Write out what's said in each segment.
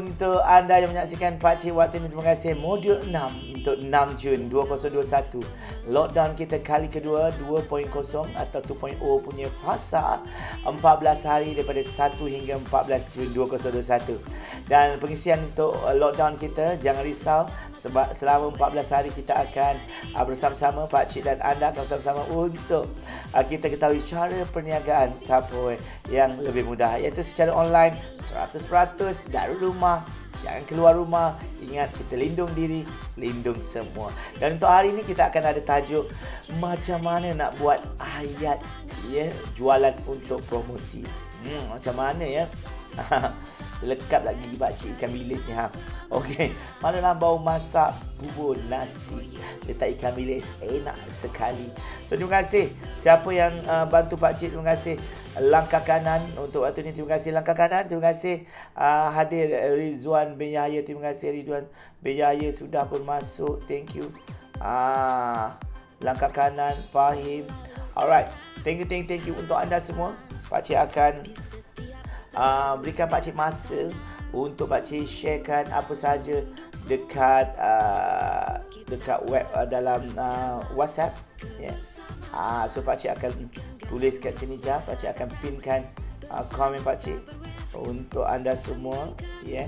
untuk anda yang menyaksikan Pakcik waktu ini, terima kasih. Modul 6 untuk 6 Jun 2021. Lockdown kita kali kedua 2.0 atau 2.0 punya fasa 14 hari daripada 1 hingga 14 Jun 2021. Dan pengisian untuk lockdown kita, jangan risau, sebab selama 14 hari kita akan bersama-sama, Pakcik dan anda akan bersama-sama untuk kita ketahui cara perniagaan Tupperware yang lebih mudah, iaitu secara online 100% dari rumah. Jangan keluar rumah. Ingat, kita lindung diri, lindung semua. Dan untuk hari ini kita akan ada tajuk macam mana nak buat ayat jualan untuk promosi. Macam mana ya? Lekat lagi pakcik ikan bilis ni Okey, manalah bau masak bubur nasi, letak ikan bilis, enak sekali. So terima kasih siapa yang bantu pakcik, terima kasih. Langkah kanan untuk waktu ni, terima kasih langkah kanan, terima kasih. Hadir Rizwan bin Yahya, terima kasih Rizwan bin Yahya sudah pun masuk, thank you. Langkah kanan Fahim. Alright, thank you untuk anda semua. Pakcik akan berikan pakcik masa untuk pakcik sharekan apa saja dekat web dalam WhatsApp. Yes. So pakcik akan tulis kat sini jap, pakcik akan pinkan komen pakcik untuk anda semua. Yeah.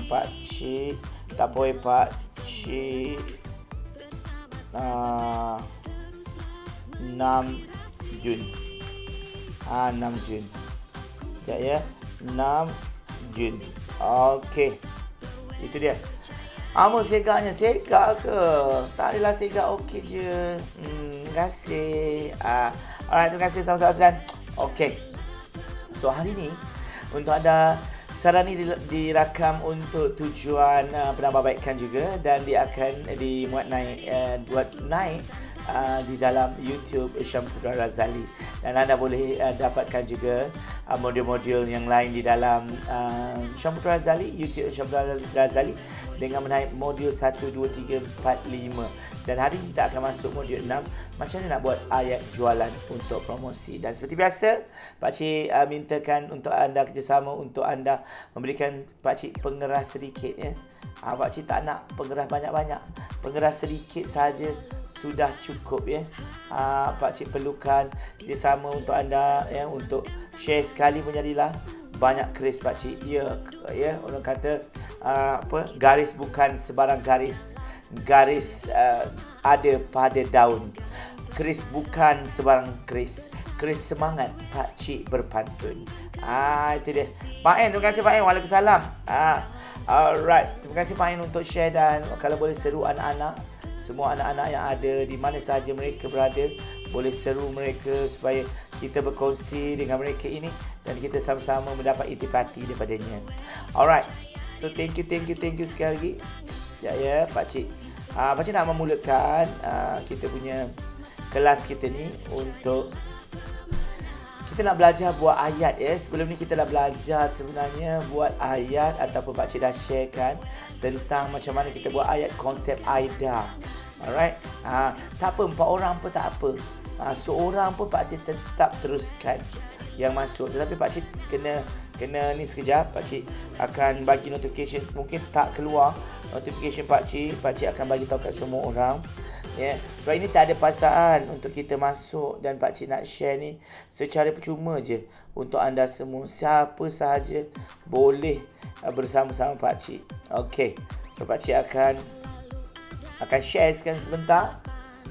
Pakcik tak boleh pakcik 6 Jun. 6 Jun. Ya, 6 Jun. Okey. Itu dia. Amo segaknya, segak ke? Tak adalah segak, okey je. Terima kasih. Alright, terima kasih sahabat-sahabat. Okey. So hari ni untuk anda, saran ni dirakam untuk tujuan penambahbaikan juga, dan dia akan dimuat naik di dalam YouTube Syamsuddin Razali, dan anda boleh dapatkan juga modul-modul yang lain di dalam Syamsuddin Razali, YouTube Syamsuddin Razali, dengan menaik modul 1, 2, 3, 4, 5. Dan hari ini kita akan masuk modul 6, macam mana nak buat ayat jualan untuk promosi. Dan seperti biasa, pakcik mintakan untuk anda kerjasama, untuk anda memberikan pakcik pengeras sedikit ya. Pakcik tak nak pengeras banyak-banyak, pengeras sedikit saja sudah cukup ya. Pakcik perlukan kerjasama untuk anda ya, untuk share sekali pun jadilah banyak keris pakcik. Ya, orang kata garis bukan sebarang garis. Garis ada pada daun. Keris bukan sebarang keris. Keris semangat pakcik berpantun. Itu dia. Pak En, terima kasih Pak En. Waalaikumsalam. Alright, terima kasih Pak En untuk share, dan kalau boleh seru anak-anak, semua anak-anak yang ada di mana sahaja mereka berada, boleh seru mereka supaya kita berkongsi dengan mereka ini dan kita sama-sama mendapat intipati daripadanya. Alright. So thank you sekali lagi. Ya pakcik. Pakcik nak memulakan kita punya kelas kita ni untuk kita nak belajar buat ayat ya. Sebelum ni kita dah belajar sebenarnya buat ayat, ataupun pakcik dah sharekan tentang macam mana kita buat ayat konsep AIDA. Alright. Tak apa, 4 orang pun tak apa. Seorang pun pakcik tetap teruskan yang masuk. Tetapi pakcik kena ni sekejap, pakcik akan bagi notification. Mungkin tak keluar notification pakcik akan bagi tahu kat semua orang. Ya, sebab ini tak ada paksaan untuk kita masuk, dan pakcik nak share ni secara percuma je untuk anda semua. Siapa sahaja boleh bersama-sama pakcik. Okey. So pakcik akan share sebentar.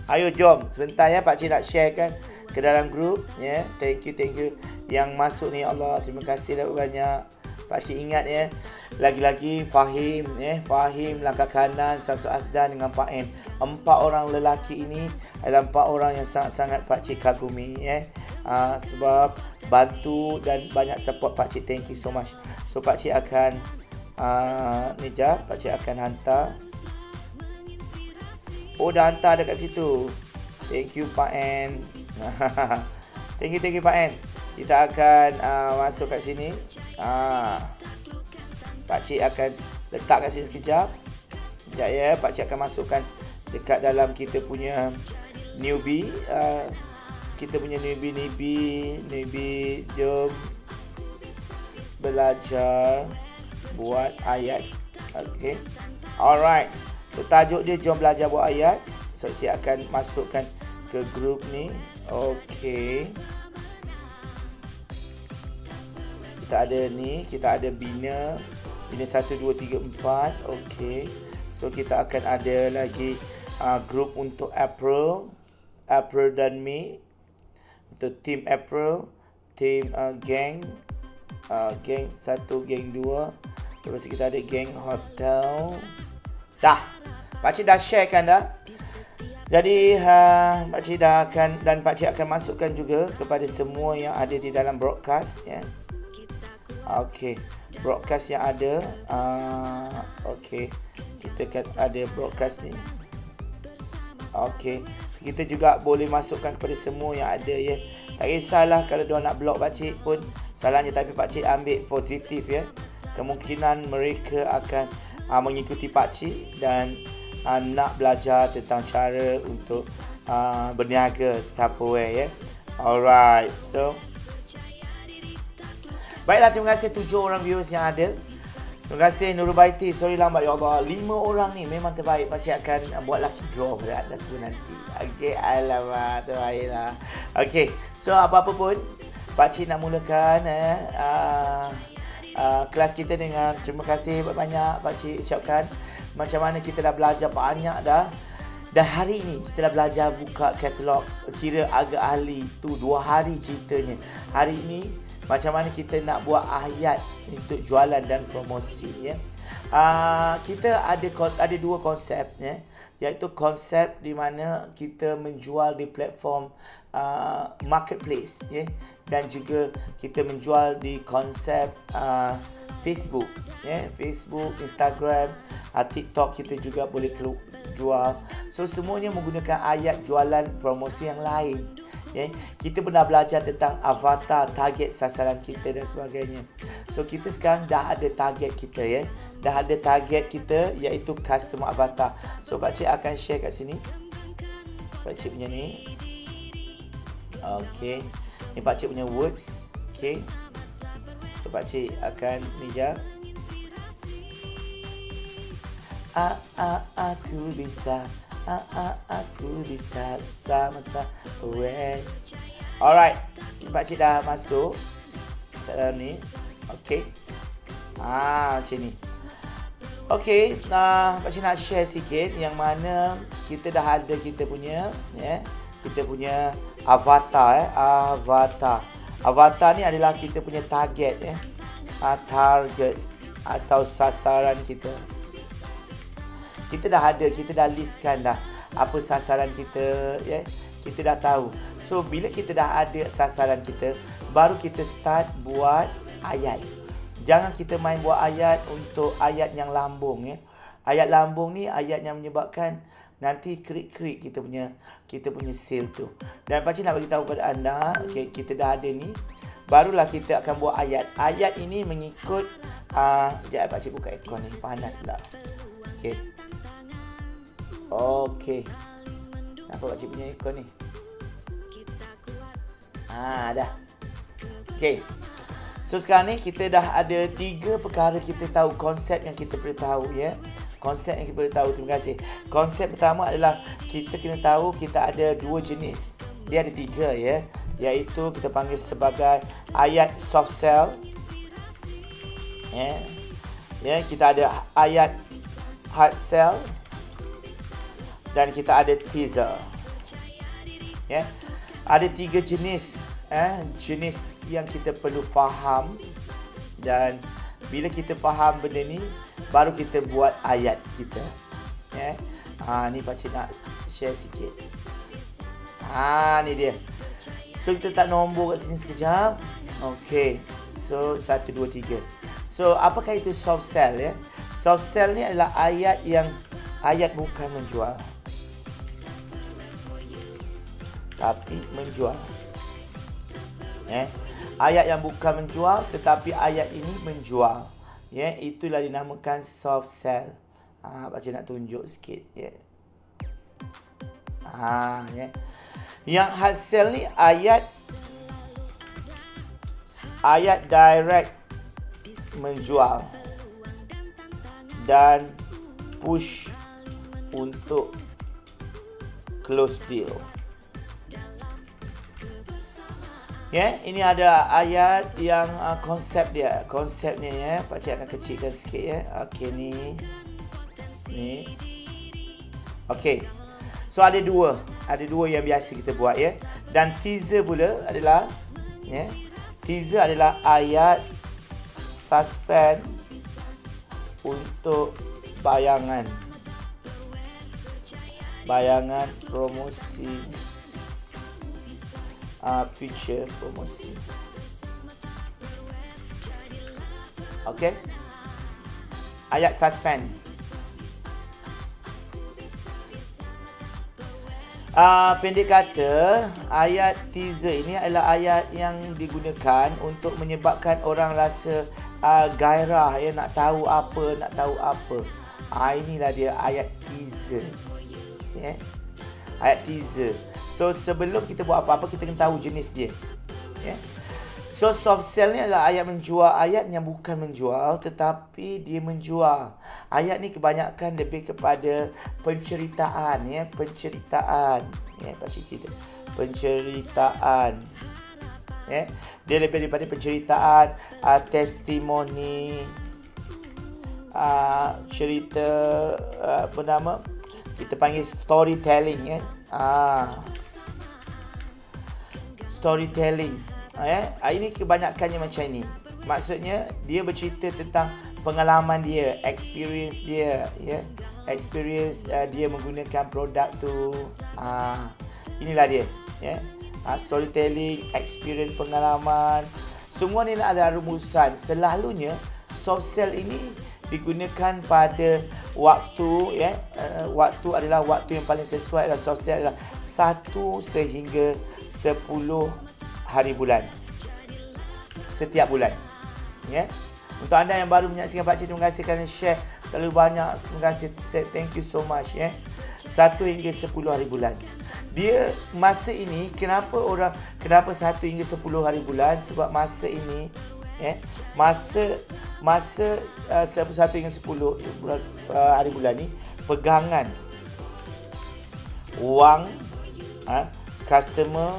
Ayo jom sebentar ya, pakcik nak sharekan ke dalam grup ya. Thank you yang masuk ni, Allah terima kasih banyak. Pakcik ingat ya, lagi-lagi Fahim Fahim langkah kanan, Samsul Asdan dengan Pak M. 4 orang lelaki ini adalah 4 orang yang sangat-sangat pakcik kagumi ya. Sebab bantu dan banyak support pakcik. Thank you so much. So pakcik akan ni jap, pakcik akan hantar. Oh, dah hantar dekat situ. Thank you Pak N. Thank you Pak N. Kita akan masuk kat sini. Pakcik akan letak kat sini sekejap. Sekejap ya, pakcik akan masukkan dekat dalam kita punya newbie. Kita punya newbie, jom belajar buat ayat. Okey. Alright. So, tajuk dia jom belajar buat ayat. So, saya akan masukkan ke grup ni. Okey. Kita ada ni, kita ada bina 1, 2, 3, 4. Okey. So, kita akan ada lagi grup untuk April dan Mei. Untuk team April, team gang 1, gang 2. Terus kita ada gang hotel. Dah. Pakcik dah share kan dah. Jadi pakcik dah akan, dan pakcik akan masukkan juga kepada semua yang ada di dalam broadcast ya. Okey, broadcast yang ada. Okey, kita kan ada broadcast ni. Okey, kita juga boleh masukkan kepada semua yang ada ya. Tak kisahlah kalau diorang nak block pakcik pun salahnya, tapi pakcik ambil positif ya. Kemungkinan mereka akan mengikuti pakcik dan nak belajar tentang cara untuk berniaga Tupperware ya. Alright, so baiklah, terima kasih 7 orang viewers yang ada. Terima kasih Nurul Baiti. Sorry lambat ya Allah. 5 orang ni memang terbaik. Pakcik akan buat lucky draw pada anda semua nanti. Okey, alamak, terbaiklah. Okey, so apa-apa pun pakcik nak mulakan kelas kita dengan terima kasih banyak pakcik ucapkan. Macam mana kita dah belajar banyak dah. Dan hari ni kita dah belajar buka katalog. Kira agak ahli tu 2 hari ceritanya. Hari ni macam mana kita nak buat ayat untuk jualan dan promosi ya. Kita ada 2 konsep ya. Iaitu konsep di mana kita menjual di platform marketplace ya. Dan juga kita menjual di konsep Facebook ya. Facebook, Instagram, TikTok kita juga boleh jual. So semuanya menggunakan ayat jualan promosi yang lain. Okay. Kita pernah belajar tentang avatar, target sasaran kita dan sebagainya. So kita sekarang dah ada target kita ya. Dah ada target kita iaitu customer avatar. So pakcik akan share kat sini. Pakcik punya ni. Okey. Ni pakcik punya words. Okey. So pakcik akan ni je. Aku bisa. Aku bisa sama Tupperware. Alright, pakcik dah masuk dalam ni. Okey. Macam ni. Okey, pakcik nak share sikit yang mana kita dah ada kita punya kita punya avatar Avatar ni adalah kita punya target target atau sasaran kita. Kita dah ada, kita dah listkan dah apa sasaran kita ya. Kita dah tahu. So bila kita dah ada sasaran kita, baru kita start buat ayat. Jangan kita main buat ayat untuk ayat yang lambung ya. Ayat lambung ni ayat yang menyebabkan nanti krik-krik kita punya sale tu. Dan pakcik nak bagi tahu kepada anda, okay, kita dah ada ni. Barulah kita akan buat ayat. Ayat ini mengikut sekejap pakcik buka aircon ni, panas pula. Okey. Okey. Nampak pakcik punya aircon ni? Dah. Okey. So sekarang ni kita dah ada 3 perkara kita tahu, konsep yang kita perlu tahu ya. Konsep yang kita perlu tahu, terima kasih. Konsep pertama adalah kita kena tahu kita ada 2 jenis. Dia ada 3 ya. Iaitu kita panggil sebagai ayat soft sell. Ya, kita ada ayat hard sell. Dan kita ada teaser. Ya. Ada 3 jenis jenis yang kita perlu faham, dan bila kita faham benda ni baru kita buat ayat kita ya. Ni pakcik nak share sikit. Ni dia. So kita tak nombor kat sini sekejap. Okey. So 1 2 3. So apakah itu soft sell ya? Soft sell ni adalah ayat yang bukan menjual, tapi menjual. Ayat yang bukan menjual tetapi ayat ini menjual. Itulah dinamakan soft sell. Pakcik nak tunjuk sikit ya. Yang hard sell ni ayat direct menjual. dan push untuk close deal. Ini ada ayat yang konsepnya ya. Pak Cik akan kecilkan sikit ya. Okey, ni. Okey. So ada dua yang biasa kita buat ya. Dan teaser pula adalah teaser adalah ayat suspend untuk bayangan promosi, feature promosi. Okey, ayat suspend. Pendek kata, ayat teaser ini adalah ayat yang digunakan untuk menyebabkan orang rasa gairah ya, nak tahu apa. Inilah dia ayat teaser. Ayat teaser. So sebelum kita buat apa-apa, kita kena tahu jenis dia. So soft sell ni adalah ayat menjual, ayat yang bukan menjual tetapi dia menjual. Ayat ni kebanyakan lebih kepada penceritaan ya, penceritaan. Pakcik kita. Penceritaan. Dia lebih daripada penceritaan, testimoni, cerita apa nama? Kita panggil storytelling storytelling. Ini kebanyakannya macam ini. Maksudnya dia bercerita tentang pengalaman dia, experience dia, experience dia menggunakan produk tu. Inilah dia, storytelling, experience, pengalaman. Semua ni ada rumusan. Selalunya soft sell ini digunakan pada waktu, waktu adalah waktu yang paling sesuai. Adalah soft sell adalah 1 sehingga 10 hari bulan setiap bulan. Untuk anda yang baru menyaksikan Pakcik, terima kasih kerana share terlalu banyak. Terima kasih, thank you so much 1 hingga 10 hari bulan. Dia masa ini kenapa 1 hingga 10 hari bulan? Sebab masa ini masa 1 hingga 10 hari bulan ni pegangan wang customer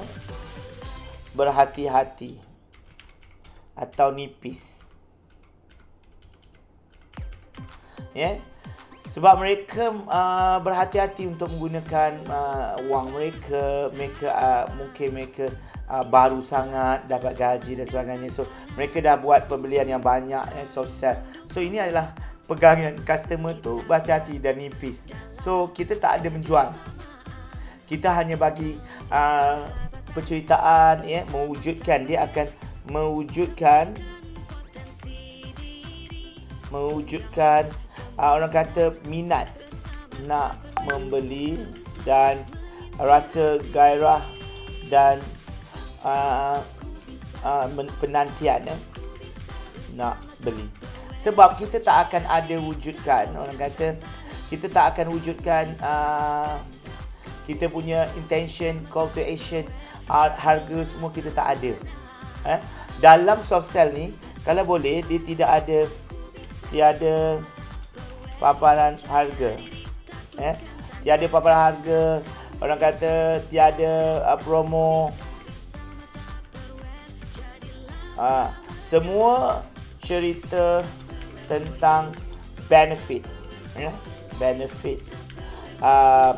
berhati-hati atau nipis. Sebab mereka berhati-hati untuk menggunakan wang mereka. Mungkin mereka baru sangat dapat gaji dan sebagainya. So mereka dah buat pembelian yang banyak, soft sell. So ini adalah pegangan customer tu berhati-hati dan nipis. So kita tak ada menjual. Kita hanya bagi penceritaan, mewujudkan. Dia akan mewujudkan orang kata minat nak membeli dan rasa gairah dan penantian nak beli. Sebab kita tak akan ada wujudkan, orang kata kita tak akan wujudkan kita punya intention, call to action, harga semua kita tak ada. Dalam soft sell ni, kalau boleh dia tiada paparan harga. Tiada paparan harga, orang kata tiada promo. Semua cerita tentang benefit, benefit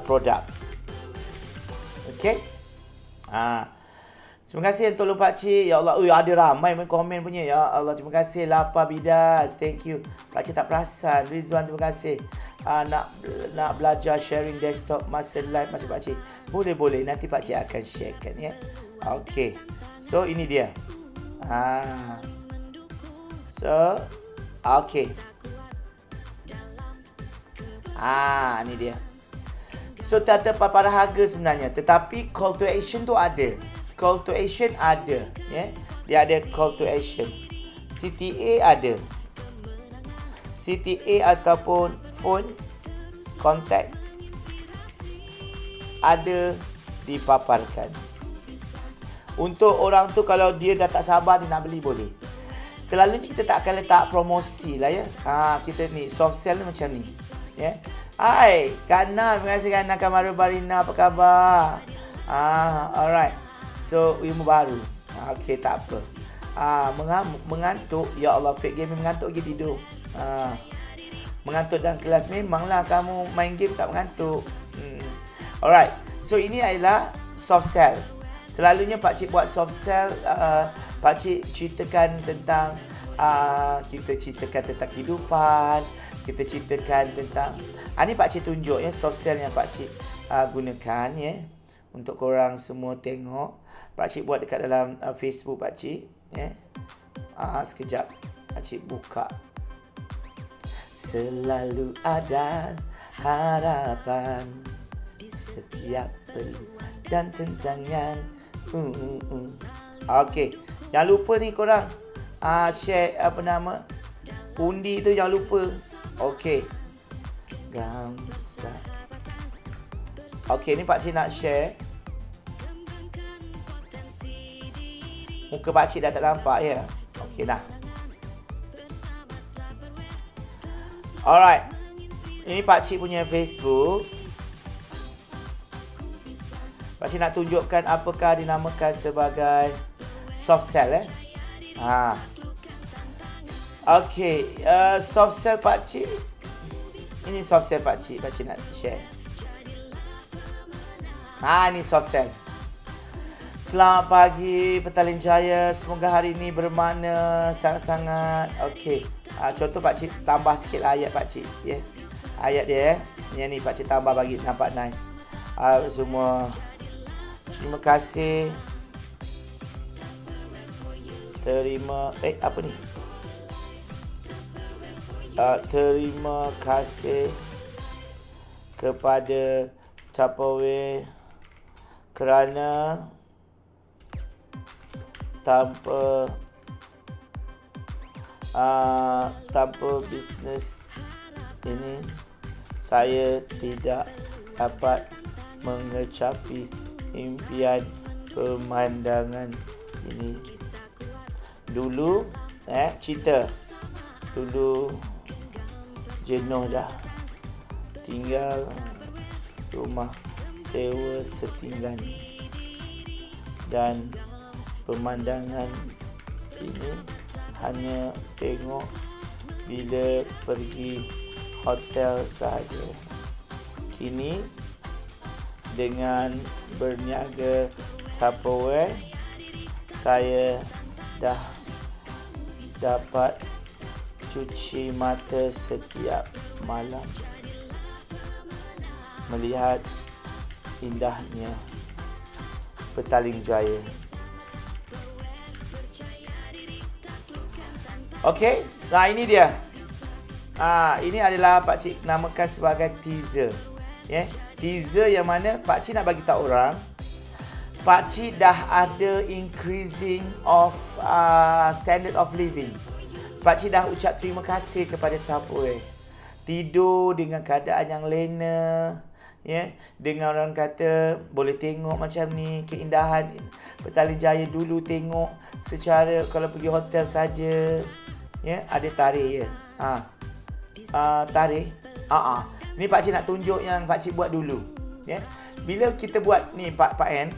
produk. Okey. Terima kasih yang tolong Pakcik. Ya Allah, ada ramai komen punya. Ya Allah, terima kasih Lapa Bidas. Thank you. Pakcik tak perasan. Rizwan, terima kasih. Nak belajar sharing desktop masa live macam Pakcik. Boleh. Nanti Pakcik akan sharekan ya. Okey. So ini dia. So okey. Ini dia. So tak ada paparan harga sebenarnya, tetapi call to action tu ada. Call to action ada, Dia ada call to action. CTA ada. CTA ataupun phone contact ada dipaparkan. Untuk orang tu kalau dia dah tak sabar dia nak beli boleh. Selalunya kita tak akan letak promosi lah ya. Kita ni soft sell ni macam ni. Ya. Hai, Kana, terima kasih Kana Kamaru Barina, apa khabar? Alright. So, ilmu baru. Okey, tak apa. Mengantuk, ya Allah, fake game mengantuk pergi tidur. Mengantuk dalam kelas, memanglah kamu main game tak mengantuk. Alright. So, ini adalah soft sell. Selalunya Pak Cik buat soft sell, Pak Cik ceritakan tentang kita ceritakan tentang kehidupan, kita ceritakan tentang ni Pak Cik tunjuk ya soft sell yang Pak Cik gunakan ya untuk korang semua tengok. Pak Cik buat dekat dalam Facebook Pak Cik ya. Sekejap Pak Cik buka. Selalu ada harapan setiap perlu dan tentangan. Okey, jangan lupa ni korang share undi tu, jangan lupa. Okey, gamsa. Okey, ni Pak Cik nak share. Muka Pak Cik dah tak nampak ya. Okey dah. Alright, ini Pak Cik punya Facebook. Pak Cik nak tunjukkan apakah dinamakan sebagai soft sell Okey, soft sell Pak Cik. Ini soft sell Pak Cik nak share. Ini soft sell. Selamat pagi Petaling Jaya. Semoga hari ini bermakna sangat-sangat. Okey. Contoh Pak Cik tambah sikit ayat Pak Cik ya. Ayat dia Yang ni Pak Cik tambah bagi nampak nice. Semua terima kasih. Terima kasih kepada Tupperware kerana tanpa bisnes ini saya tidak dapat mengecapi impian pemandangan ini. Dulu cerita dulu jenuh dah tinggal rumah sewa setinggan dan pemandangan ini hanya tengok bila pergi hotel sahaja. Kini dengan berniaga Tupperware, saya dah dapat cuci mata setiap malam melihat indahnya Petaling Jaya. Okey, ini dia. Ini adalah Pak Cik namakan sebagai teaser. Teaser yang mana Pak Cik nak bagi tahu orang, Pak Cik dah ada increasing of standard of living. Pak Cik dah ucap terima kasih kepada Tupperware. Tidur dengan keadaan yang lena, dengan orang kata boleh tengok macam ni keindahan Petaling Jaya. Dulu tengok secara kalau pergi hotel saja, ada tarikh tarikh. Ni Pak Cik nak tunjuk yang Pak Cik buat dulu. Bila kita buat ni Pak N,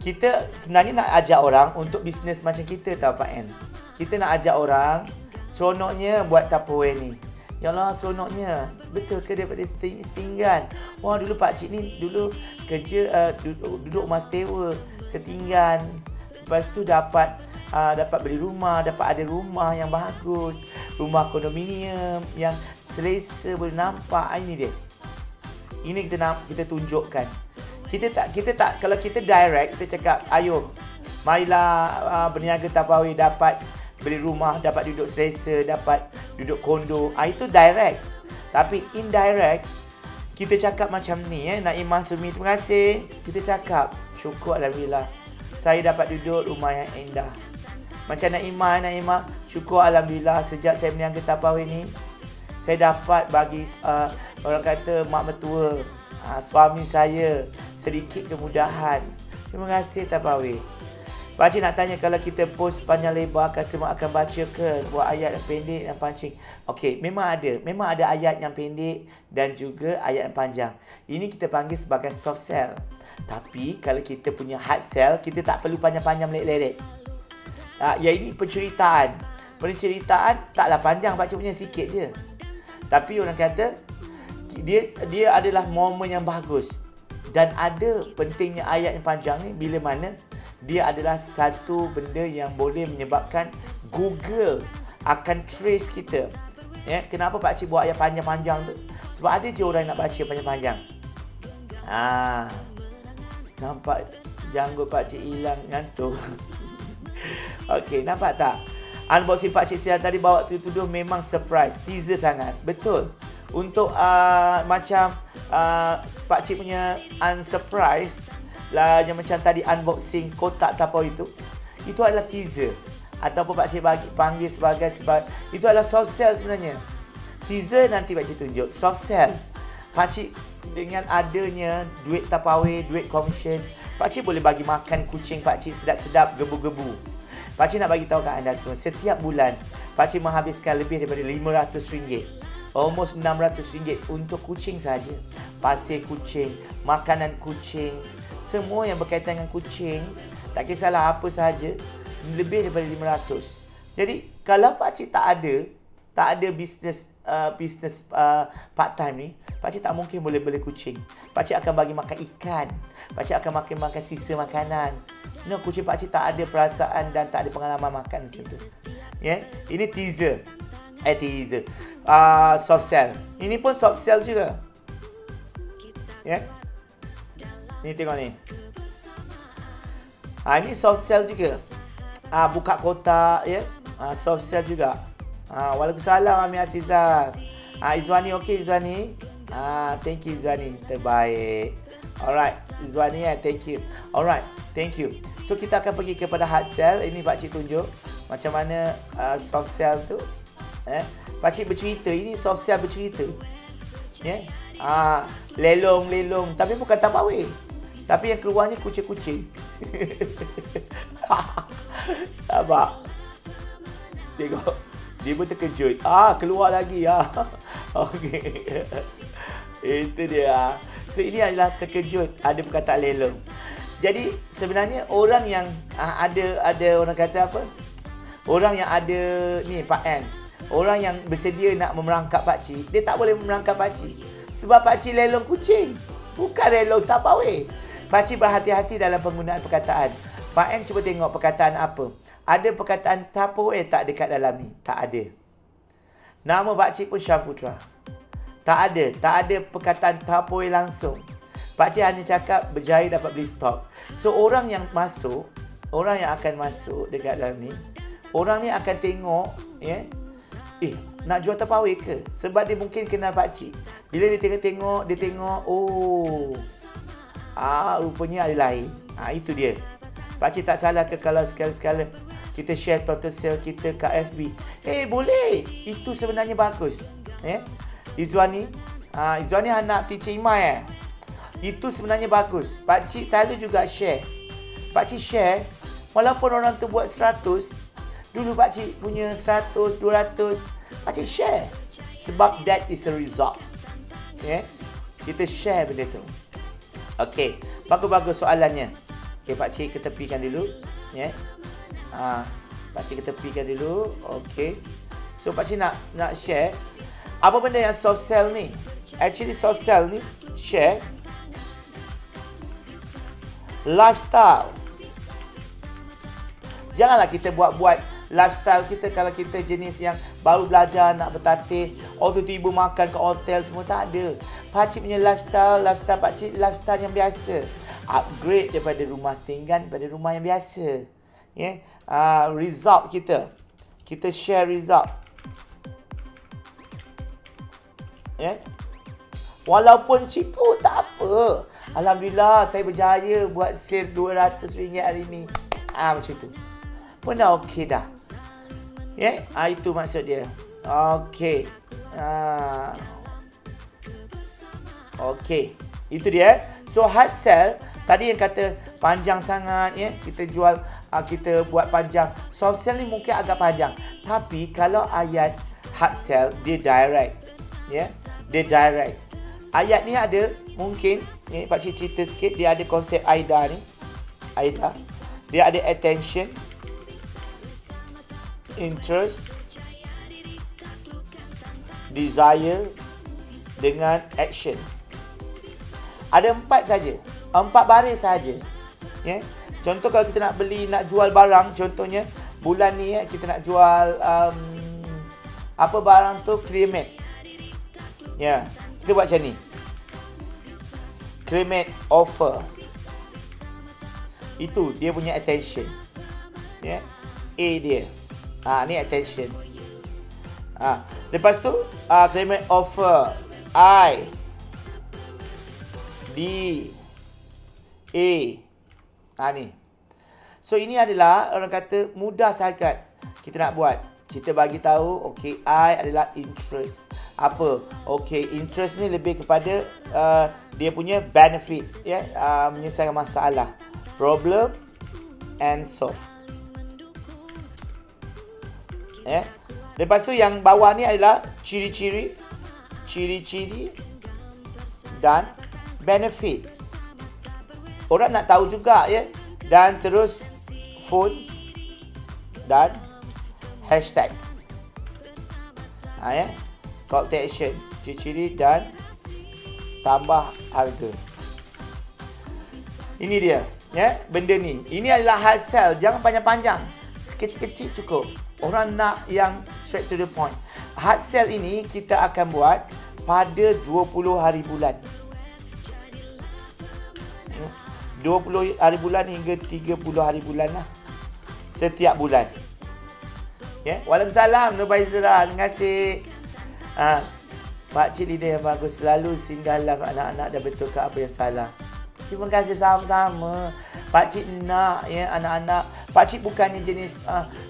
kita sebenarnya nak ajak orang untuk bisnes macam kita tau Pak N. Kita nak ajak orang, seronoknya buat Tupperware ni. Yalah, seronoknya. Betul ke daripada setinggan? Wah, dulu Pak Cik ni dulu kerja duduk rumah sewa setinggan. Lepas tu dapat beli rumah, dapat ada rumah yang bagus, rumah kondominium yang selesa, boleh nampak. Ini dia. Ini kita tunjukkan. Kita tak kalau kita direct, kita cakap, ayo marilah berniaga Tupperware, dapat beli rumah, dapat duduk selesa, dapat duduk kondo. Itu direct. Tapi indirect, kita cakap macam ni. Naimah Sumi, terima kasih. Kita cakap, syukur alhamdulillah, saya dapat duduk rumah yang indah. Macam Naimah, syukur alhamdulillah, sejak saya berniaga Tupperware ni, saya dapat bagi orang kata mak mertua, suami saya sedikit kemudahan. Terima kasih Tupperware. Pakcik nak tanya, kalau kita post panjang lebar, customer akan baca ke? Buat ayat yang pendek dan pancing. Okey, memang ada. Memang ada ayat yang pendek dan juga ayat yang panjang. Ini kita panggil sebagai soft sell. Tapi kalau kita punya hard sell, kita tak perlu panjang-panjang melek-leret. Ya, ini penceritaan. Penceritaan taklah panjang, pakcik punya sikit je. Tapi orang kata, dia adalah momen yang bagus. Dan ada pentingnya ayat yang panjang ni bila mana dia adalah satu benda yang boleh menyebabkan Google akan trace kita. Ya, kenapa pakcik buat ayat panjang-panjang tu? Sebab ada je orang yang nak baca panjang-panjang. Nampak janggut pakcik hilang ngantuk. Okey, nampak tak? Unboxing pakcik siang tadi bawa tuduh memang surprise, teaser sangat. Betul. Untuk macam pakcik punya unsurprise lah, yang macam tadi unboxing kotak tapau itu adalah teaser ataupun pakcik panggil sebagai itu adalah soft sell sebenarnya. Teaser nanti pakcik tunjuk. Soft sell, pakcik dengan adanya duit tapawai, duit commission, pakcik boleh bagi makan kucing pakcik sedap-sedap, gebu-gebu. Pakcik nak bagi tahu kat anda semua, setiap bulan pakcik menghabiskan lebih daripada RM500, almost RM600 untuk kucing saja. Pasir kucing, makanan kucing, semua yang berkaitan dengan kucing, tak kisahlah apa sahaja, lebih daripada RM500. Jadi kalau pakcik tak ada bisnes part time ni, pakcik tak mungkin boleh beli kucing. Pakcik akan bagi makan ikan, pakcik akan makan sisa makanan. Kucing pakcik tak ada perasaan dan tak ada pengalaman makan macam tu. Ya, ini teaser. Soft sell. Ini pun soft sell juga. Ya. Ni tengok ni. Ini soft sell juga. Buka kotak ya. Soft sell juga. Waalaikumsalam Ami Azizah. Izwani okey Izwani. Thank you Izwani. Terbaik. Alright, Izwani thank you. Alright, thank you. So kita akan pergi kepada hard sell. Ini pakcik tunjuk macam mana soft sell tu. Pakcik bercerita, ini soft sell bercerita. Ya. Lelong, tapi bukan tapawai. Tapi yang keluarnya kucing-kucing. Nampak? Tengok. Dia pun terkejut. Keluar lagi. Okey. Itu dia. So ini adalah terkejut. Ada perkataan lelong. Jadi sebenarnya orang yang ada orang kata apa? Orang yang ada ni Pak N. Orang yang bersedia nak memerangkap pakcik, dia tak boleh memerangkap pakcik. Sebab pakcik lelong kucing. Bukan lelong tapawai. Pakcik berhati-hati dalam penggunaan perkataan. Pak N cuba tengok perkataan apa. Ada perkataan tapawai tak dekat dalam ni? Tak ada. Nama pakcik pun Syam Putra. Tak ada perkataan tapawai langsung. Pakcik hanya cakap berjaya dapat beli stok. So orang yang akan masuk dekat dalam ni, orang ni akan tengok ya. Nak jual tapawai ke? Sebab dia mungkin kenal pakcik. Bila dia tengok, rupanya ada lain. Itu dia. Pakcik tak salah ke kalau sekali-sekala kita share total sale kita kat FB. Boleh. Itu sebenarnya bagus. Izwani anak teacher Imai. Itu sebenarnya bagus. Pakcik selalu juga share. Pakcik share, walaupun orang tu buat 100, dulu pakcik punya 100, 200, pakcik share. Sebab that is the result. Kita share benda tu. Okey, bagus-bagus soalannya. Okey, pakcik ketepikan dulu. Pakcik ketepikan dulu. Okey. So pakcik nak share apa benda yang soft sell ni. Actually soft sell ni share lifestyle. Janganlah kita buat lifestyle kita kalau kita jenis yang baru belajar nak bertatih, tiba-tiba makan ke hotel semua, tak ada. Pakcik punya lifestyle pakcik lifestyle yang biasa. Upgrade daripada rumah setinggan pada rumah yang biasa. Result kita share result. Walaupun cipu tak apa. Alhamdulillah saya berjaya buat sale RM200 hari ni. Macam tu. Pun dah okey dah. Itu maksud dia. Okey. Okey. Itu dia. So hard sell tadi yang kata panjang sangat kita jual kita buat panjang. Soft sell ni mungkin agak panjang. Tapi kalau ayat hard sell, dia direct. Ya, dia direct. Ayat ni ada mungkin, ni pakcik cerita sikit, dia ada konsep AIDA ni. AIDA. Dia ada attention, interest, desire dengan action. Ada 4 saja. 4 baris saja. Ya. Contoh kalau kita nak beli, nak jual barang, contohnya bulan ni kita nak jual apa barang tu, Clearmate. Ya, kita buat macam ni. Clearmate offer. Itu dia punya attention. Ya. A dia. Ni attention. Lepas tu Clearmate offer I D A. Ni. So ini adalah orang kata mudah sangat kita nak buat. Kita bagi tahu okey, I adalah interest. Apa? Okey, interest ni lebih kepada dia punya benefit, ya, menyelesaikan masalah, problem and solve. Ya. Lepas tu yang bawah ni adalah ciri-ciri dan benefit. Orang nak tahu juga, ya. Dan terus phone dan hashtag. Ya. Call to action, ciri-ciri dan tambah harga. Ini dia, ya, benda ni. Ini adalah hard sell, jangan panjang-panjang. Kecil-kecil cukup. Orang nak yang straight to the point. Hard sell ini kita akan buat pada 20 hari bulan. 20 hari bulan hingga 30 hari bulan lah. Setiap bulan. Ya, Waalaikumsalam Nur Baizura. Terima kasih. Pakcik leader yang bagus, selalu singgah live anak-anak dan betulkan apa yang salah. Terima kasih sama-sama. Pakcik nak, ya, anak-anak. Pakcik bukannya jenis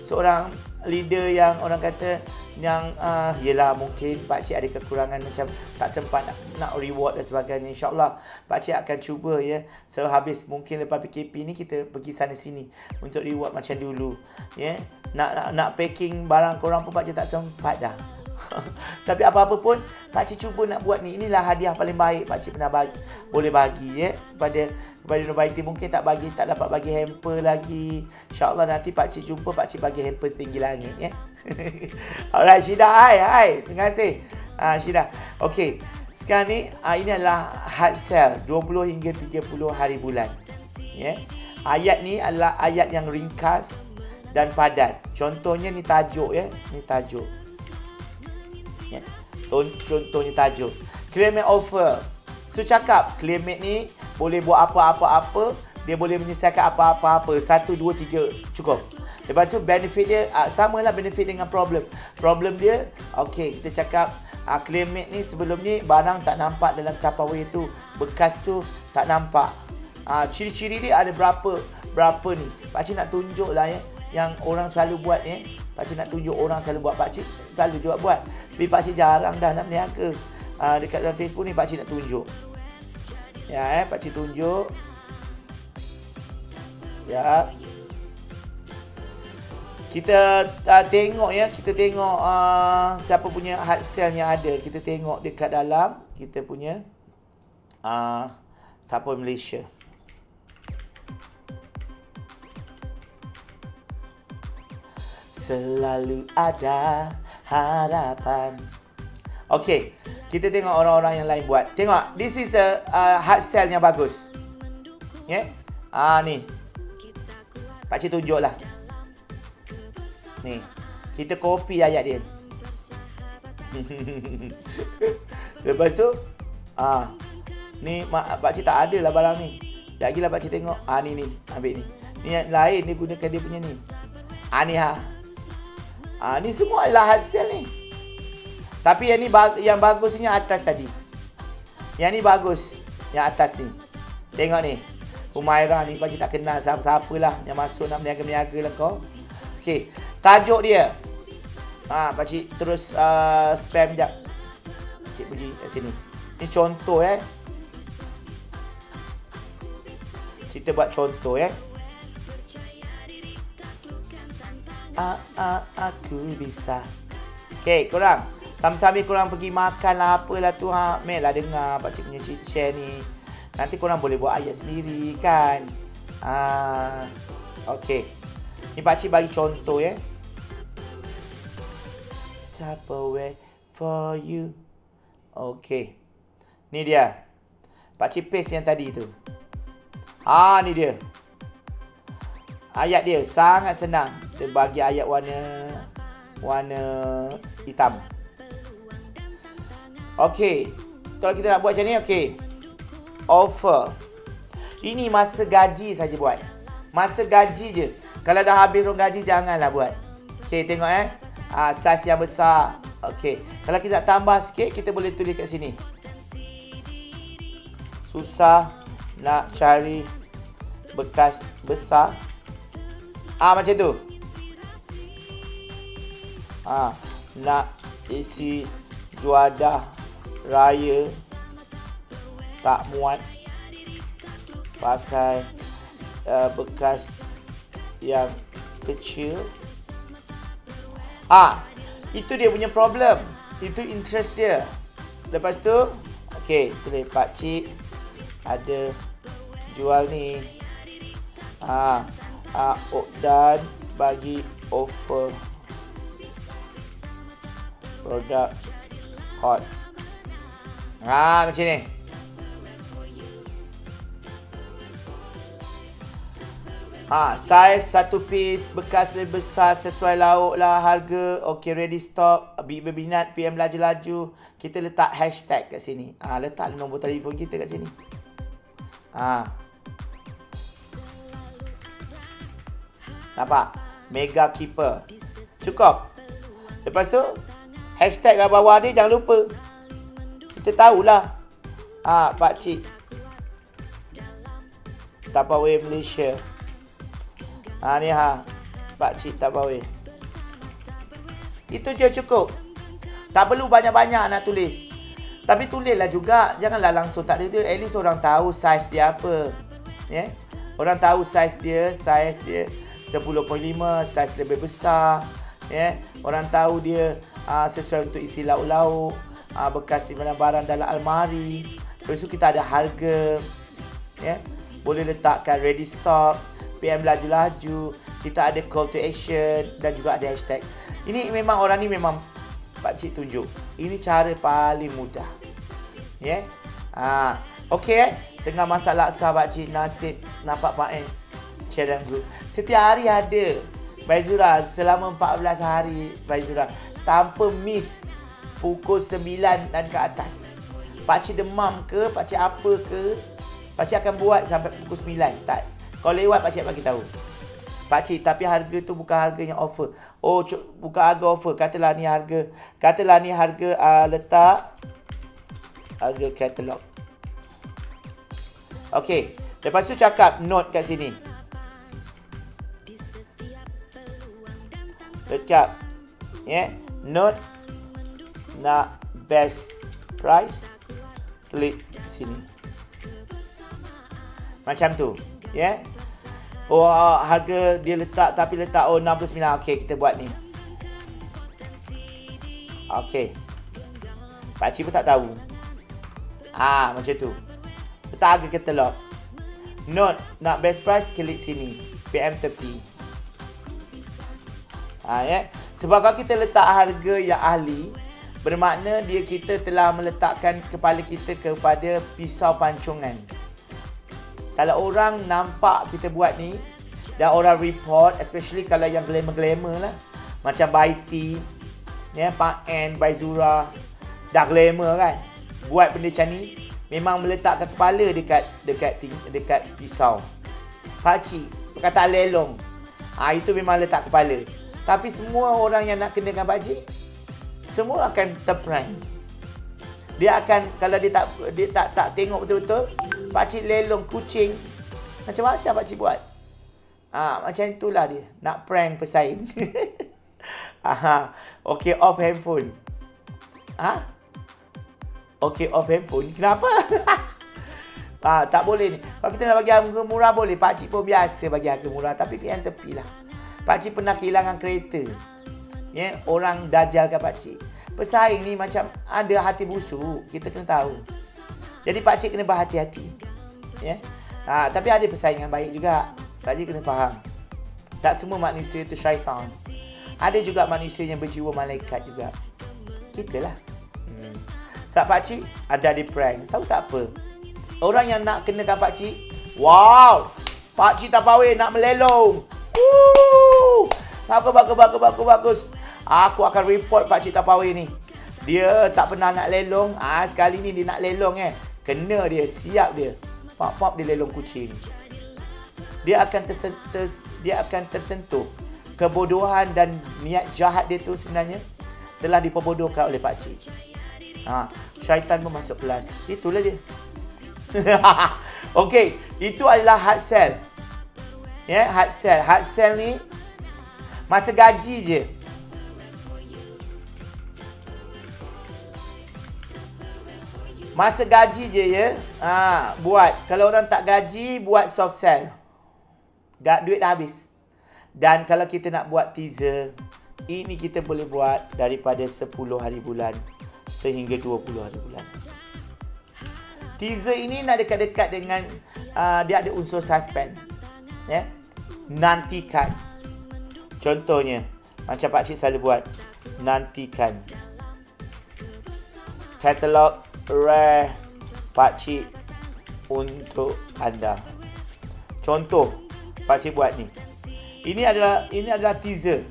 seorang leader yang orang kata yang yelah mungkin pakcik ada kekurangan macam tak sempat nak reward dan sebagainya. InsyaAllah pakcik akan cuba, ya. So habis mungkin lepas PKP ni kita pergi sana sini untuk reward macam dulu, ya. Nak packing barang korang pun pakcik tak sempat dah. Tapi apa-apa pun pakcik cuba nak buat ni. Inilah hadiah paling baik pakcik pernah boleh bagi, ya, kepada Nur Baiti. Mungkin tak dapat bagi hamper lagi. InsyaAllah nanti pakcik jumpa, pakcik bagi hamper tinggi langit, ya. Alright, Syida, hai. Terima kasih Syida. Okey, sekarang ni ini adalah hard sell 20 hingga 30 hari bulan, ya. Ayat ni adalah ayat yang ringkas dan padat. Contohnya ni tajuk, ya. Ni tajuk, ya. Contohnya tajuk Clearmate offer. So cakap Clearmate ni boleh buat apa-apa-apa, dia boleh menyelesaikan apa-apa-apa. 1, 2, 3 cukup. Lepas tu benefit dia samalah benefit dengan problem. Problem dia, okey, kita cakap Clearmate ni sebelum ni barang tak nampak dalam Tupperware tu, bekas tu tak nampak. Ciri-ciri dia ada berapa ni. Pakcik nak tunjuk lah, ya, yang orang selalu buat, ya. Pakcik nak tunjuk orang selalu buat. Pakcik selalu juga buat, tapi pakcik jarang dah nak berniaga. Dekat dalam Facebook ni pakcik nak tunjuk, ya, pakcik tunjuk, ya. Kita tengok, ya, kita tengok siapa punya hard sell yang ada. Kita tengok dekat dalam kita punya Tupperware Malaysia. Selalu ada harapan. Okey, kita tengok orang-orang yang lain buat. Tengok, this is a hard sell yang bagus, ya. Ni pakcik tunjuklah. Ni, kita copy ayat dia. Lepas tu ni pakcik tak ada lah barang ni. Sekejap lagi lah pakcik tengok. Ni ambil ni. Ni yang lain dia gunakan dia punya ni. Ni ni semua adalah hasil ni. Tapi yang ni yang bagusnya atas tadi. Yang ni bagus, yang atas ni. Tengok ni. Humaira ni pakcik tak kenal siapa lah yang masuk nak berniaga-niaga lah kau. Okey, tajuk dia. Pakcik terus spam jap. Pakcik pergi kat sini. Ni contoh, Kita buat contoh, Aku bisa. Okay, korang sambil korang pergi makan lah apalah tu Mek lah dengar pakcik punya share ni. Nanti korang boleh buat ayat sendiri kan. Okay, ni pakcik bagi contoh ya. Tap away for you. Okay, ni dia. Pakcik paste yang tadi tu. Ni dia. Ayat dia sangat senang. Kita bagi ayat warna hitam. Okey. Kalau kita nak buat macam ni, okey. Offer. Ini masa gaji saja buat. Masa gaji je. Kalau dah habis rong gaji, janganlah buat. Okey, tengok saiz yang besar. Okey. Kalau kita nak tambah sikit, kita boleh tulis kat sini. Susah nak cari bekas besar. Macam tu. Nak isi juadah raya tak muat pakai bekas yang kecil. Itu dia punya problem. Itu interest dia. Lepas tu, okey, tulis pakcik ada jual ni. Dan bagi offer produk hot. Macam ni. Saiz satu piece, bekas lebih besar sesuai lauk lah, harga okey, ready stock, berminat PM laju-laju. Kita letak hashtag kat sini. Letak nombor telefon kita kat sini. Nampak? Mega Keeper. Cukup. Lepas tu, hashtag kat bawah ni jangan lupa. Kita tahulah. Pakcik Tupperware Malaysia. Ni Pakcik Tupperware. Itu je cukup. Tak perlu banyak-banyak nak tulis. Tapi tulislah juga. Janganlah langsung tak ada tu. At least orang tahu saiz dia apa. Orang tahu saiz dia 10.5, saiz lebih besar. Orang tahu dia sesuai untuk isi lauk-lauk, bekas simpan barang dalam almari. Lepas tu kita ada harga. Boleh letakkan ready stock, PM laju-laju. Kita ada call to action dan juga ada hashtag. Ini memang orang ni memang pakcik tunjuk. Ini cara paling mudah. Okey Tengah masak laksa pakcik, nasib nampak paen. Share dan group. Setiap hari ada. Baizura selama 14 hari Baizura tanpa miss pukul 9 dan ke atas. Pakcik demam ke, pakcik apa ke, pakcik akan buat sampai pukul 9 start. Kalau lewat pakcik bagi tahu. Pakcik, tapi harga tu bukan harga yang offer. Bukan harga offer. Katalah ni harga letak harga katalog. Okey, lepas tu cakap note kat sini. Cakap note nak best price, klik sini. Macam tu. Harga dia letak tapi letak 69. Okey, kita buat ni. Okey. Pakcik pun tak tahu. Macam tu. Letak harga katalog. Note nak best price, klik sini. PM tepi. Sebab kalau kita letak harga yang ahli, bermakna kita telah meletakkan kepala kita kepada pisau pancongan. Kalau orang nampak kita buat ni dan orang report, especially kalau yang glamour-glamour lah, macam Baiti, Paen, Baizura, dah glamour kan, buat benda macam ni, memang meletakkan kepala dekat pisau. Pakcik, perkataan lelong, itu memang letak kepala. Tapi semua orang yang nak kenakan pakcik, semua akan terprank. Dia akan, kalau dia tak tengok betul-betul, pakcik lelong kucing, macam-macam pakcik buat. Macam itulah dia, nak prank pesaing. Okey, off handphone. Okey, off handphone. Kenapa? Tak boleh ni. Kalau kita nak bagi harga murah boleh. Pakcik pun biasa bagi harga murah, tapi PM tepi lah. Pakcik pernah kehilangan kereta. Ya, orang dajalkan pakcik. Pesaing ni macam ada hati busuk, kita kena tahu. Jadi pakcik kena berhati-hati. Ya. Tapi ada pesaing yang baik juga. Pakcik kena faham. Tak semua manusia itu syaitan. Ada juga manusia yang berjiwa malaikat juga. Kita lah. Sebab pakcik ada di prank. Tahu tak apa? Orang yang nak kenakan pakcik, wow! Pakcik Tapawin nak melelong. Bagus. Aku akan report Pakcik Tapawin ni. Dia tak pernah nak lelong. Sekali ni dia nak lelong Kena dia, siap dia. Pop dia lelong kucing. Dia akan tersentuh. Kebodohan dan niat jahat dia tu sebenarnya telah diperbodohkan oleh pakcik. Syaitan pun masuk kelas. Itulah dia. Okey, itu adalah hard sell. Ya, hard sell. Hard sell ni masa gaji je. Masa gaji je ya. Buat. Kalau orang tak gaji, buat soft sell. Duit dah habis. Dan kalau kita nak buat teaser, ini kita boleh buat daripada 10 hari bulan sehingga 20 hari bulan. Teaser ini nak dekat-dekat dengan dia ada unsur suspense. Ya. Nantikan. Contohnya, macam pakcik selalu buat, nantikan. Katalog rare pakcik untuk anda. Contoh pakcik buat ni. Ini adalah teaser.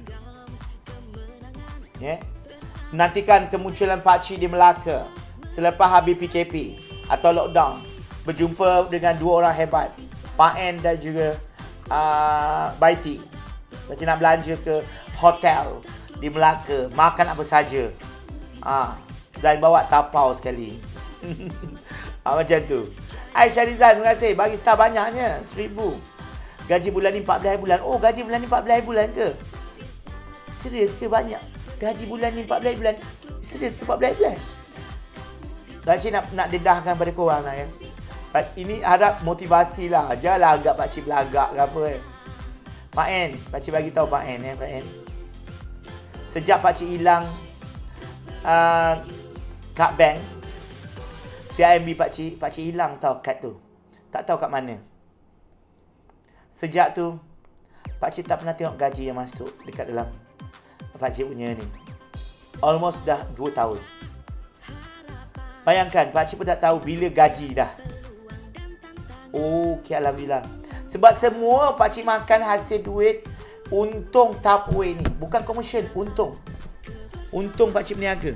Ya. Nantikan kemunculan pakcik di Melaka selepas habis PKP atau lockdown. Berjumpa dengan dua orang hebat, Pak En dan juga Baiti. Pakcik nak belanja ke hotel di Melaka, makan apa saja. Dan bawa tapau sekali. Macam tu. Aisyah Rizal, terima kasih. Bagi star banyaknya, 1000. Gaji bulan ni 14 bulan. Oh, gaji bulan ni 14 bulan ke? Serius ke banyak? Gaji bulan ni 14 bulan. Serius ke 14 bulan? Pakcik nak dedahkan pada korang lah ya. Ini harap motivasi lah. Janganlah agak pakcik belagak ke apa Pak En, pakcik bagi tahu Pak En Pak En. Sejak pakcik hilang kad bank CIMB pakcik hilang tahu kad tu. Tak tahu kat mana. Sejak tu pakcik tak pernah tengok gaji yang masuk dekat dalam pakcik punya ni. Almost dah 2 tahun. Bayangkan pakcik pun tak tahu bila gaji dah. Okey, alhamdulillah. Sebab semua pakcik makan hasil duit untung Tupperware ni. Bukan commercial, untung. Untung pakcik berniaga.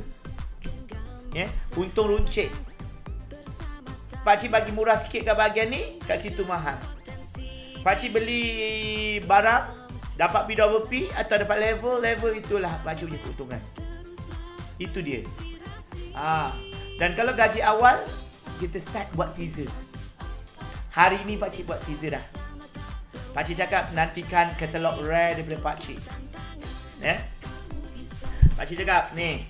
Ya, untung runcit. Pakcik bagi murah sikit kat bahagian ni, kat situ mahal. Pakcik beli barang, dapat P double P atau dapat level itulah pakcik punya keuntungan. Itu dia. Dan kalau gaji awal, kita start buat teaser. Hari ni pakcik buat teaser dah. Pakcik cakap nantikan katalog rare daripada pakcik. Ya. Pakcik cakap ni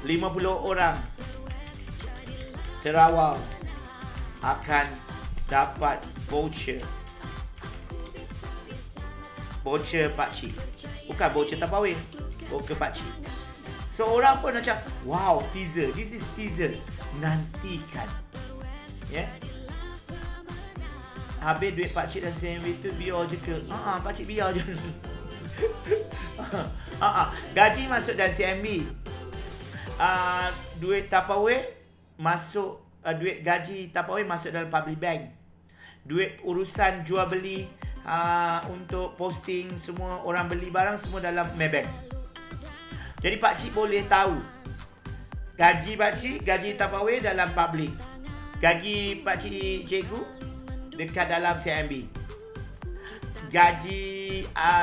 50 orang terawal akan dapat voucher. Voucher pakcik. Bukan voucher Tupperware. Voucher pakcik. So orang pun macam, wow, teaser. This is teaser. Nantikan. Ya. Yeah. Habis duit pakcik dan CMB tu biar je ke? Pakcik biar je. Gaji masuk dalam CMB. Duit Tupperware masuk, duit gaji Tupperware masuk dalam public bank. Duit urusan jual beli, untuk posting semua, orang beli barang semua dalam Maybank. Jadi pakcik boleh tahu gaji pakcik, gaji Tupperware dalam public. Gaji pakcik cikgu dekat dalam CIMB. Gaji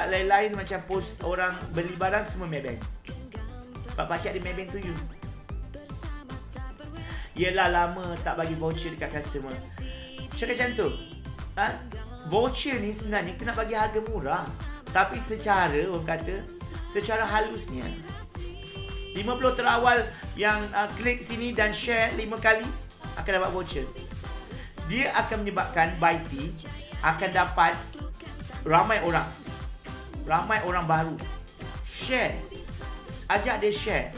lain-lain macam post orang beli barang semua Maybank. Sebab pakcik ada Maybank to you. Yelah lama tak bagi voucher dekat customer. Cakap macam tu. Voucher ni sebenarnya kita nak bagi harga murah. Tapi secara, orang kata, secara halusnya 50 terawal yang klik sini dan share 5 kali akan dapat voucher. Dia akan menyebabkan Baiti akan dapat ramai orang ramai orang baru. Share. Ajak dia share.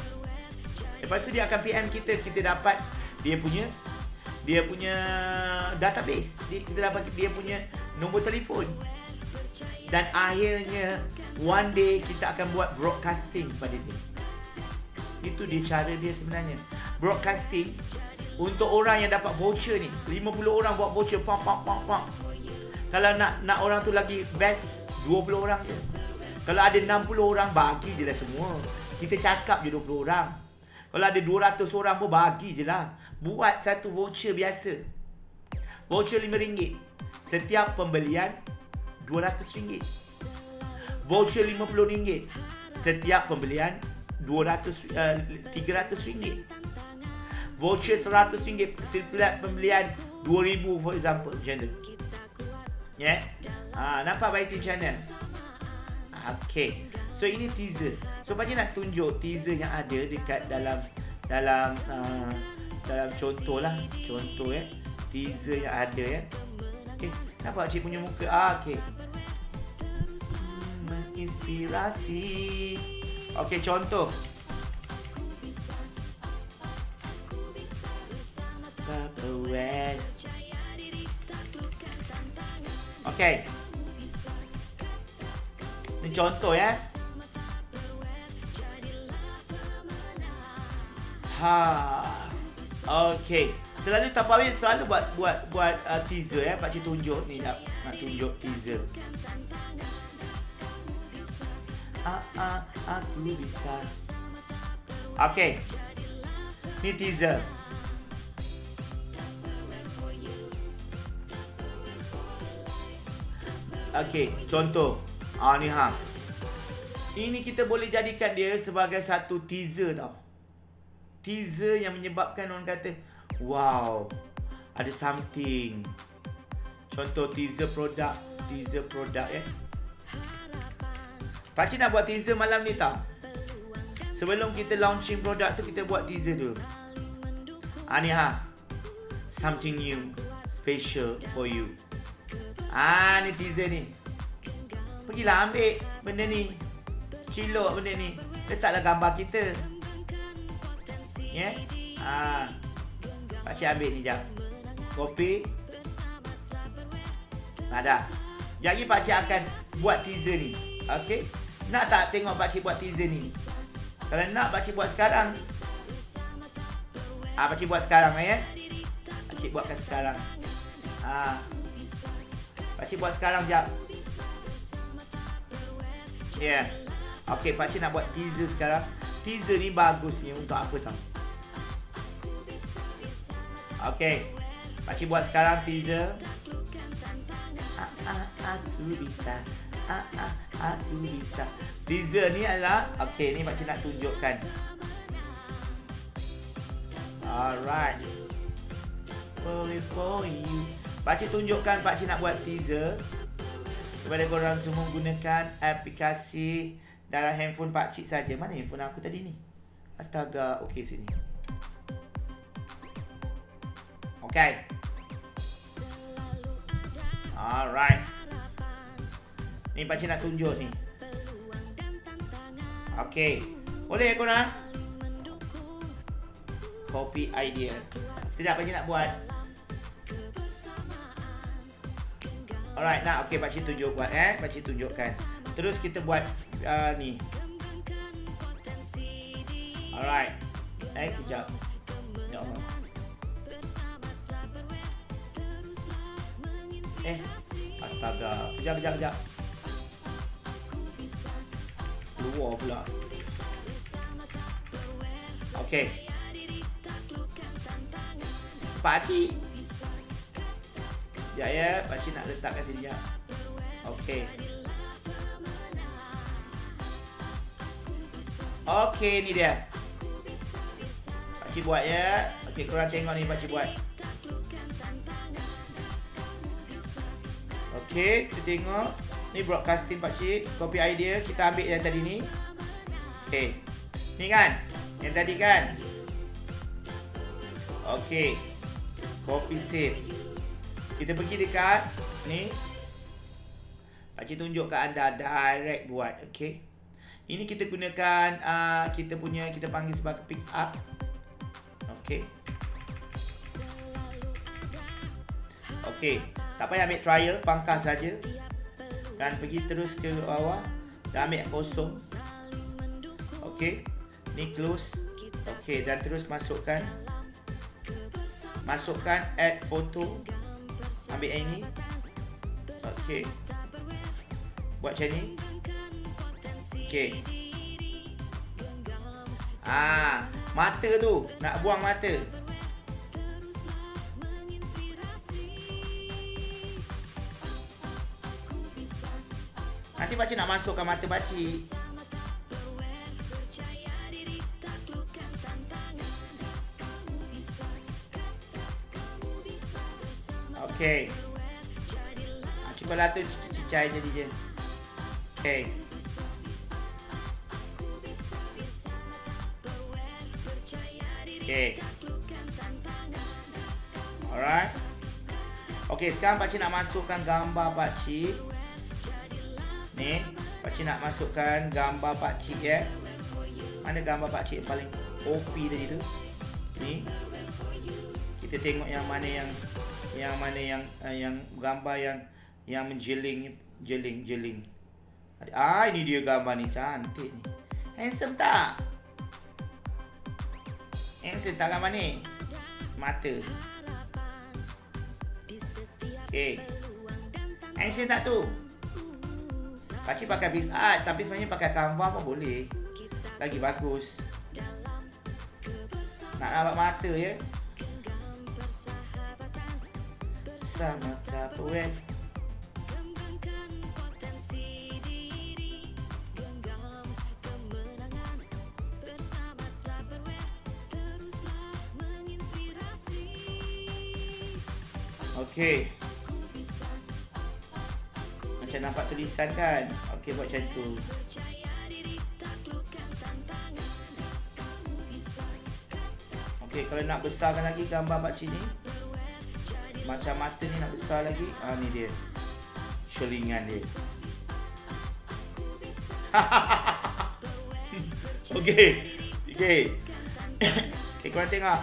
Lepas tu dia akan PM kita. Kita dapat dia punya database. Kita dapat dia punya nombor telefon. Dan akhirnya one day kita akan buat broadcasting pada dia. Itu dia cara dia sebenarnya. Broadcasting untuk orang yang dapat voucher ni. 50 orang buat voucher. Pam. Kalau nak orang tu lagi best, 20 orang je. Kalau ada 60 orang, bagi je lah semua. Kita cakap je 20 orang. Kalau ada 200 orang pun bagi je lah. Buat satu voucher biasa. Voucher RM5. Setiap pembelian RM200. Voucher RM50. Setiap pembelian RM300. Voucher RM100. Setiap pembelian RM2,000 for example. Macam tu. Yeah. Nampak by Team Channel? Okay. So ini teaser. So pakcik nak tunjuk teaser yang ada dekat dalam contoh lah. Contoh teaser yang ada Okay. Nampak pakcik punya muka? Okay. Menginspirasi. Okay, contoh. Okay. Ini contoh Okay. Selalu Tapawin selalu buat teaser pakcik tunjuk ni nak tunjuk teaser. Aku bisa. Okay. Ni teaser. Okay, contoh. Ni ini kita boleh jadikan dia sebagai satu teaser tau. Teaser yang menyebabkan orang kata, wow, ada something. Contoh teaser produk. Pakcik nak buat teaser malam ni tau. Sebelum kita launching produk tu, kita buat teaser dulu. Ni something new, special for you. Ni teaser ni. Pergilah ambil benda ni. Cilok benda ni. Letaklah gambar kita. Pakcik ambil ni jap. Copy. Dah. Jadi pakcik akan buat teaser ni. Okay. Nak tak tengok pakcik buat teaser ni? Kalau nak, pakcik buat sekarang. Pakcik buat sekarang Pakcik buatkan sekarang. Pakcik buat sekarang jap. Okay, pakcik nak buat teaser sekarang. Teaser ni bagusnya untuk apa tau? Okay, pakcik buat sekarang teaser. Aku bisa. Aku bisa. Teaser ni adalah, okay, ni pakcik nak tunjukkan. Alright. For you. Pakcik tunjukkan pakcik nak buat teaser kepada korang semua gunakan aplikasi dalam handphone pakcik saja. Mana handphone aku tadi ni? Astaga, okey sini. Okay. Alright. Ni pakcik nak tunjuk ni. Okay. Boleh korang? Copy idea. Sekejap pakcik nak buat. Alright, nak okey pakcik tunjuk buat pakcik tunjukkan. Terus kita buat ni. Alright. Kejap. Ya Allah. Astaga. Kejap. Keluar pula. Okey. Pakcik. Ya, pakcik nak letak kat sini. Okey. Okey, ni dia. Pakcik buat Okey, korang tengok ni pakcik buat. Okey, kita tengok. Ni broadcasting pakcik. Copy idea. Kita ambil yang tadi ni. Okey. Ni kan? Yang tadi kan? Okey. Copy save. Kita pergi dekat ni. Pakcik Pakcik tunjuk ke anda direct buat. Okey. Ini kita gunakan kita panggil sebagai pick up. Okey. Okey, tak payah ambil trial, pangkas saja. Dan pergi terus ke bawah dan ambil kosong. Okey. Ni close. Okey, dan terus masukkan add foto. Ambil yang ini. Okey. Buat macam ni. Okey. Mata tu, nak buang mata. Nanti pakcik nak masukkan mata pakcik. Okey. Cuba lah tu cicai jadi je. Okey. Okey. Alright. Okey, sekarang pakcik nak masukkan gambar pakcik. Ni, pakcik nak masukkan gambar pakcik ya. Mana gambar pakcik yang paling OP tadi tu? Ni. Kita tengok yang mana yang gambar yang menjeling. Ini dia gambar ni, cantik ni. Handsome tak? Handsome tak gambar ni? Mata. Okey. Handsome tak tu? Pakcik pakai PixArt, tapi sebenarnya pakai Canva pun boleh. Lagi bagus. Nak nampak mata ya. Sama Tupperware. Okey. Macam nampak tulisan kan? Okey, buat macam tu. Okey, kalau nak besarkan lagi gambar pakcik ni, macam mata ni nak besar lagi. Ni dia. Selingan dia. Okey. Okey, korang tengok.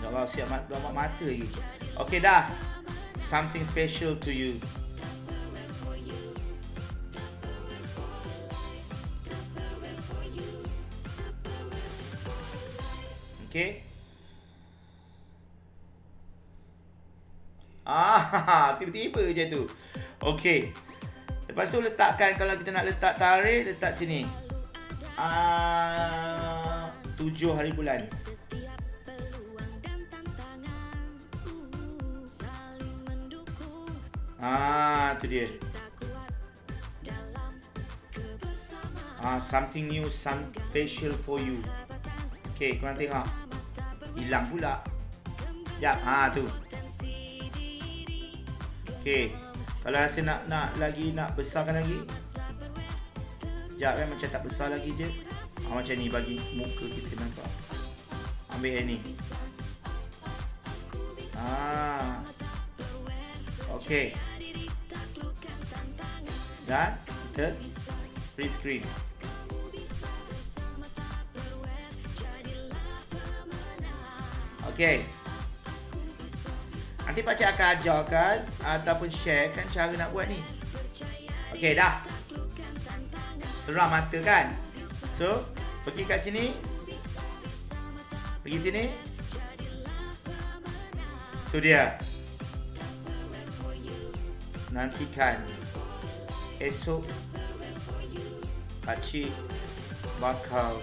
Allah, siap gambar mata lagi. Okey dah. Something special to you. Okey. Tiba-tiba je tu. Okey. Lepas tu letakkan, kalau kita nak letak tarikh, letak sini. 7 hari bulan. Tu dia. Something new, something special for you. Okey, korang tengok. Hilang pula. Sekejap, tu. Okey. Kalau rasa nak besarkan lagi. Sekejap kan, macam tak besar lagi je. Macam ni bagi muka kita nampak. Ambil yang ni. Okey. Dan kita print screen. Okey. Nanti pakcik akan ajarkan ataupun sharekan cara nak buat ni. Okey, dah. Seram mata kan? So, pergi kat sini. Pergi sini. Tu dia. Nantikan esok pakcik bakal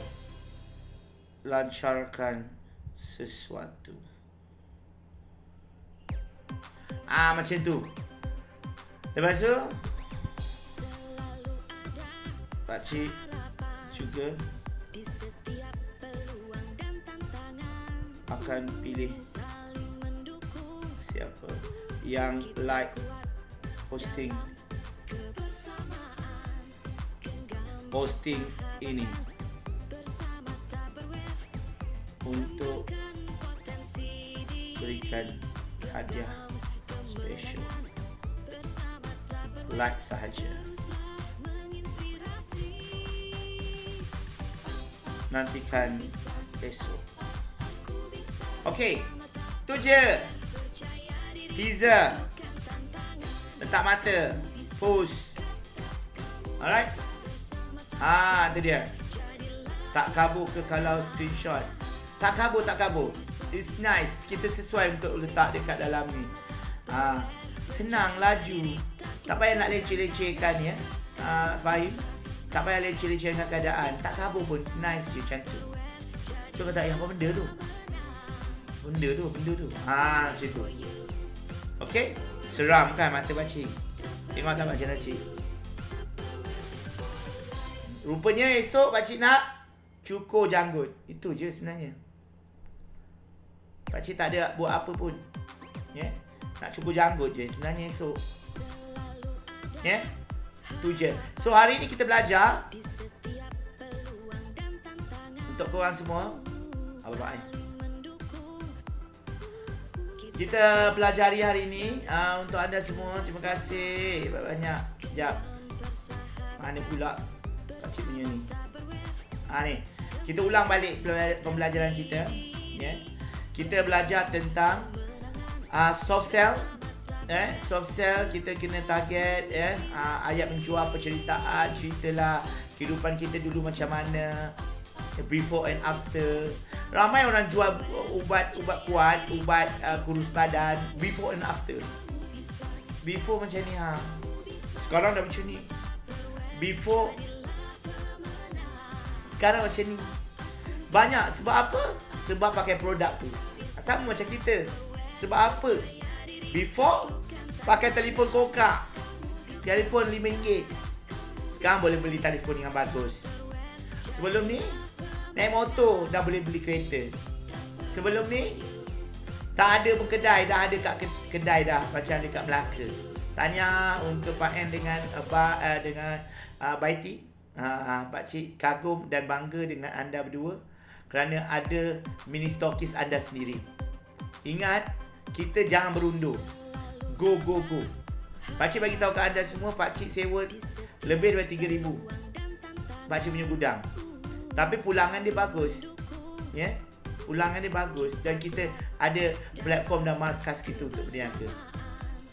lancarkan sesuatu. Macam tu. Lepas tu pakcik juga akan pilih siapa yang like posting ini untuk berikan hadiah special. like sahaja. Nantikan besok. Okey, tu je teaser. Letak mata, post. Alright. Tu dia. Tak kabur ke kalau screenshot? Tak kabur. It's nice. Kita sesuai untuk letak dekat dalam ni. Senang, laju. Tak payah nak leceh-lecehkan ya. Fahim? Tak payah leceh-lecehkan keadaan. Tak kabur pun. Nice je, cantik. So kata, apa benda tu? Benda tu. Macam tu. Okay? Seram kan mata pakcik? Tengok tak macam pakcik? Rupanya esok pakcik nak cukur janggut. Itu je sebenarnya. Pakcik tak ada buat apa pun. Ya? Nak cukur janggut je sebenarnya esok. Ya? Tu je. So hari ni kita belajar untuk korang semua. Apa kita pelajari hari ni untuk anda semua. Terima kasih banyak. Sekejap. Mana pula pakcik punya ni? Ni. Kita ulang balik pembelajaran kita. Ya. Kita belajar tentang soft sell. Soft sell kita kena target ayat menjual perceritaan, ceritalah kehidupan kita dulu macam mana, before and after. Ramai orang jual ubat kuat, ubat kurus badan, before and after. Before macam ni sekarang dah macam ni. Before sekarang macam ni. Banyak. Sebab apa? Sebab pakai produk tu. Sama macam kita. Sebab apa? Before pakai telefon kokak, telefon RM5. Sekarang boleh beli telefon yang bagus. Sebelum ni naik motor dah boleh beli kereta. Sebelum ni tak ada pun kedai, dah ada kat kedai dah macam dekat Melaka. Tanya untuk Pak N dengan Baiti. Pakcik kagum dan bangga dengan anda berdua kerana ada mini stokis anda sendiri. Ingat, kita jangan berundur. Go. Pakcik bagi tahu ke anda semua, pakcik sewa lebih daripada 3,000 pakcik punya gudang. Tapi pulangan dia bagus. Ya? Pulangan dia bagus dan kita ada platform dan markas kita untuk berniaga.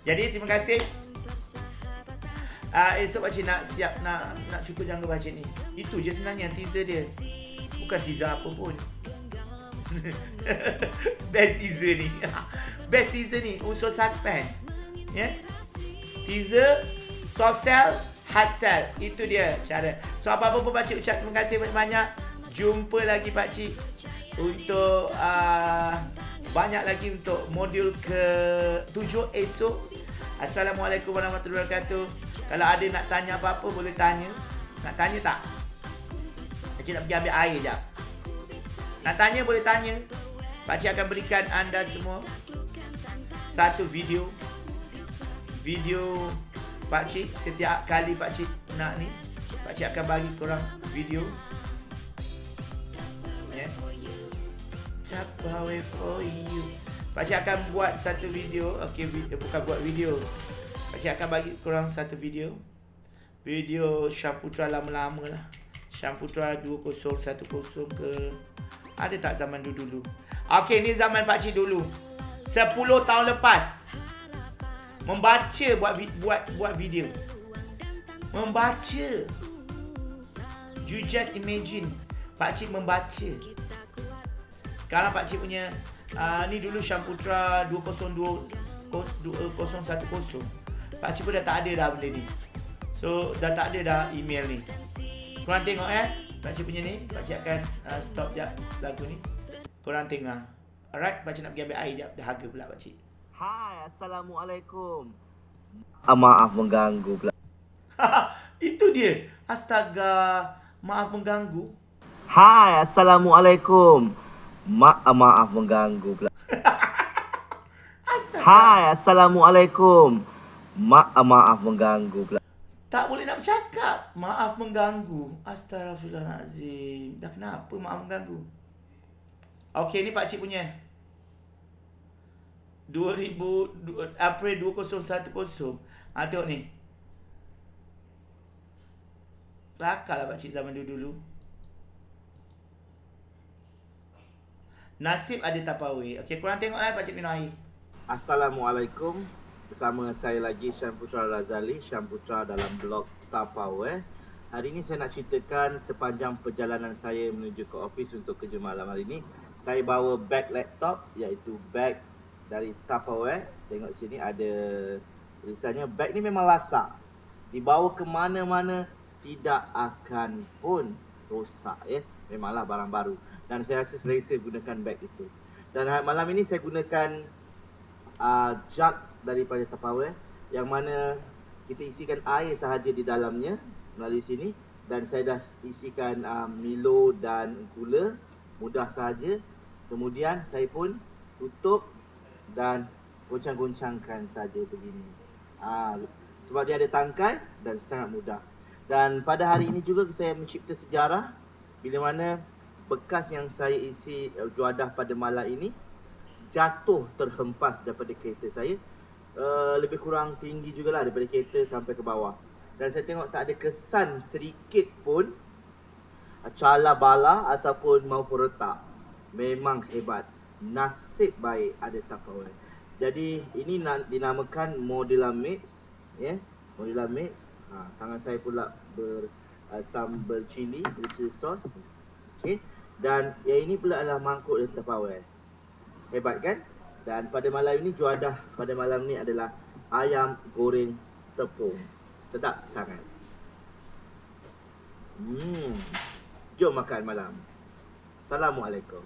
Jadi terima kasih. Esok pakcik nak siap nak cukur janggut pakcik ni. Itu je sebenarnya teaser dia. Bukan teaser apa pun. Best teaser ni. Best teaser ni unsur suspense. Ya. Teaser, soft sell, hard sell. Itu dia cara. So apa-apa pun pakcik ucap terima kasih banyak-banyak. Jumpa lagi pakcik untuk banyak lagi untuk modul ke-7 esok. Assalamualaikum warahmatullahi wabarakatuh. Kalau ada nak tanya apa-apa boleh tanya. Nak tanya tak? Pakcik nak pergi ambil air sekejap. Nak tanya boleh tanya. Pakcik akan berikan anda semua satu video pakcik. Setiap kali pakcik nak ni, pakcik akan bagi korang video. Tap away for you. Pakcik akan buat satu video. Okay, bukan buat video. Pakcik akan bagi korang satu video. Video Syamputra lama-lama lah. Syamputra 2010 ke. Ada tak zaman dulu? Okay, ni zaman pakcik dulu. 10 tahun lepas. Membaca buat video. Membaca. You just imagine. Pakcik membaca. Sekarang pakcik punya ni dulu Syamputra 2010. Pakcik pun dah tak ada dah benda ni. So dah tak ada dah email ni. Korang tengok pakcik punya ni. Pakcik akan stop jap lagu ni. Korang tengok. Alright, pakcik nak pergi ambil air jap. Dah harga pula pakcik. Hai, Assalamualaikum. Maaf mengganggu pula. Itu dia. Astaga, maaf mengganggu. Hai, Assalamualaikum. Maaf mengganggu pula. Astaga. Hai, Assalamualaikum. Maaf mengganggu pula. Tak boleh nak bercakap. Maaf mengganggu. Astaghfirullahalazim. Dah kenapa maaf mengganggu? Okey, ni pakcik punya. 2000 April 2010. Tengok ni. Kelakar lah pakcik zaman dulu-dulu. Nasib ada Tupperware. Okey, korang tengok lah pakcik minum air. Assalamualaikum. Bersama saya lagi Syam Putra Razali, Syam Putra dalam blog Tupperware. Hari ini saya nak ceritakan sepanjang perjalanan saya menuju ke office untuk kerja malam hari ini. Saya bawa beg laptop, iaitu beg dari Tupperware. Tengok sini ada tulisannya, beg ni memang lasak. Dibawa ke mana-mana tidak akan pun rosak ya. Memanglah barang baru. Dan saya rasa selesa gunakan beg itu. Dan malam ini saya gunakan jug daripada Tupperware, yang mana kita isikan air sahaja di dalamnya melalui sini. Dan saya dah isikan Milo dan gula, mudah sahaja. Kemudian saya pun tutup dan goncang-goncangkan saja begini. Sebab dia ada tangkai dan sangat mudah. Dan pada hari ini juga saya mencipta sejarah bila mana bekas yang saya isi juadah pada malam ini jatuh terhempas daripada kereta saya. Lebih kurang tinggi jugalah daripada kereta sampai ke bawah. Dan saya tengok tak ada kesan sedikit pun cala bala ataupun maupun retak. Memang hebat. Nasib baik ada Tupperware. Jadi ini dinamakan Modular Mix, ya, Modular Mix. Tangan saya pula bersambal cili, chili sauce. Okey. Dan yang ini pula adalah mangkuk dari Tupperware. Hebat kan? Dan pada malam ini juadah pada malam ni adalah ayam goreng tepung. Sedap sangat. Jom makan malam. Assalamualaikum.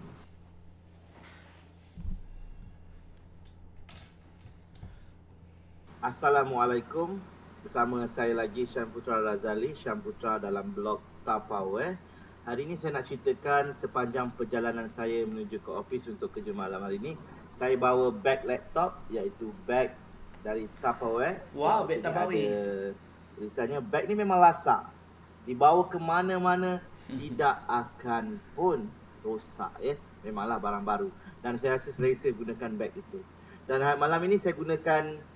Assalamualaikum. Bersama saya lagi Syam Putra Razali, Syam Putra dalam blog Tupperware. Hari ini saya nak ceritakan sepanjang perjalanan saya menuju ke office untuk kerja malam hari ini. Saya bawa beg laptop, iaitu beg dari Tupperware. Wow, beg Tupperware. Ada tulisannya, beg ni memang lasak. Dibawa ke mana-mana tidak akan pun rosak ya. Memanglah barang baru. Dan saya rasa selesa gunakan beg itu. Dan malam ini saya gunakan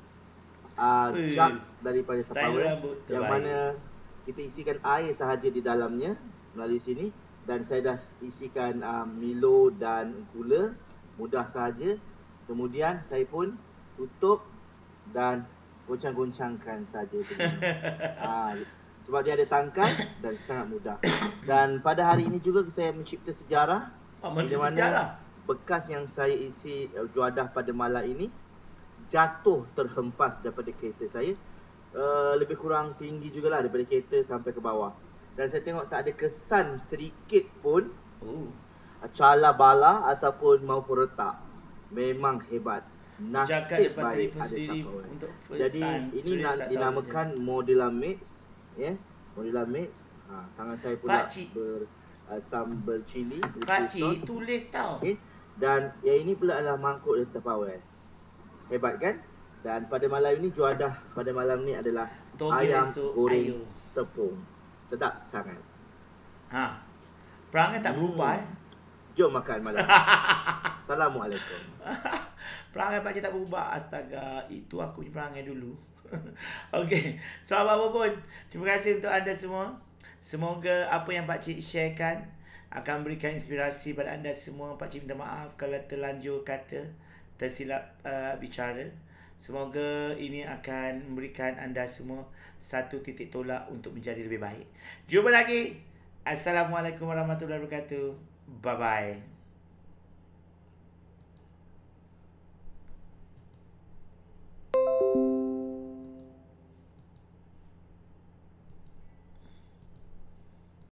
jug daripada Tupperware, yang mana kita isikan air sahaja di dalamnya melalui sini. Dan saya dah isikan Milo dan gula, mudah sahaja. Kemudian saya pun tutup dan goncang-goncangkan saja begini. Sebab dia ada tangkai dan sangat mudah. Dan pada hari ini juga saya mencipta sejarah di mana bekas yang saya isi juadah pada malam ini jatuh terhempas daripada kereta saya. Lebih kurang tinggi jugalah daripada kereta sampai ke bawah. Dan saya tengok tak ada kesan sedikit pun cala bala ataupun maupun retak. Memang hebat. Nasib baik ada Tupperware. Jadi ini dinamakan Modular Mix, ya, Modular Mix. Tangan saya pula bersambal cili, pakcik tulis tau. Okay. Dan yang ini pula adalah mangkuk dari Tupperware. Hebat kan? Dan pada malam ini juadah pada malam ni adalah ayam goreng tepung. Sedap sangat. Perangai tak berubah Jom makan malam. Assalamualaikum. Perangai pakcik tak berubah. Astaga, itu aku punya perangai dulu. Okey, so apa pun, terima kasih untuk anda semua. Semoga apa yang pakcik sharekan akan memberikan inspirasi pada anda semua. Pakcik minta maaf kalau terlanjur kata, tersilap bicara. Semoga ini akan memberikan anda semua satu titik tolak untuk menjadi lebih baik. Jumpa lagi. Assalamualaikum warahmatullahi wabarakatuh. Bye-bye.